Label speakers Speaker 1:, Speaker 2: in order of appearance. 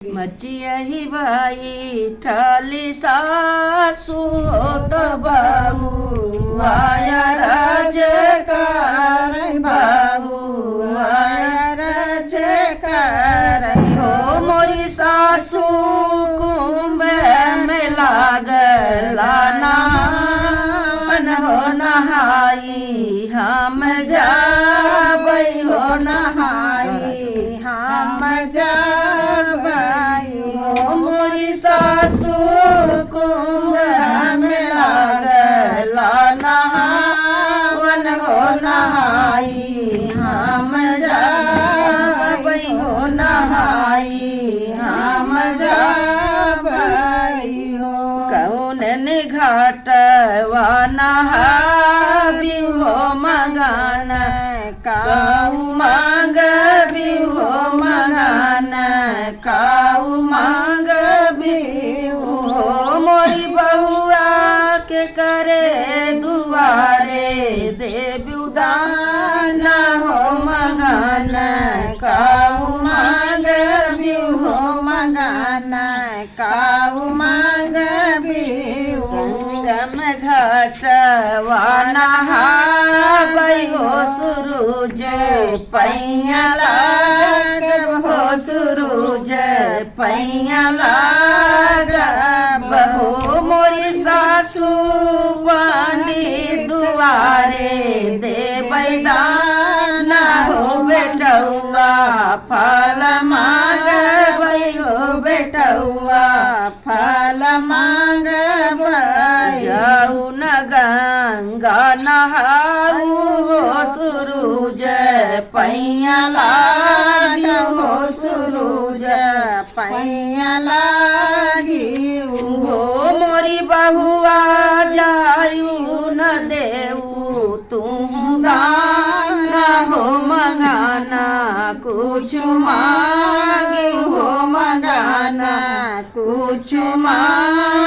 Speaker 1: मचियही बाई ठाली सासू तो बाहू आया राजकार बाहू आया राजकार हो मोरी सासू कुंभ में लागला नान हो नहाई हम जाबई हो नहाई हम जाबई हो मोरी सासू कुंभ में लागला नहावन हो नहाई हम जाबई हो नहाई हम जाबई हो कौन घाट वा नहाबी हो मगान काऊ मांग भी हो मगान काऊ मांग भी हो मोरी बहुआ के करे दुआरे देवी उदान हो मगान काऊ मांग भी हो मगान काऊ मांग भी संगम घाट वाना हाबई हो सुरूज पैया लाग हो सुरूज पैया लाग हो मोरी सासू पानी दुआरे दे बैदाना हो बेटौआ फल मांग हो बेटौआ फल मांग जाऊ न गंगा नहाऊ हो सुरूज पैया लागी हो सुरूज पैया लागी हो मोरी बहुआ जायू न देऊ तू दाना हो मंगाना कुछ मांगी हो मंगाना कुछ मांग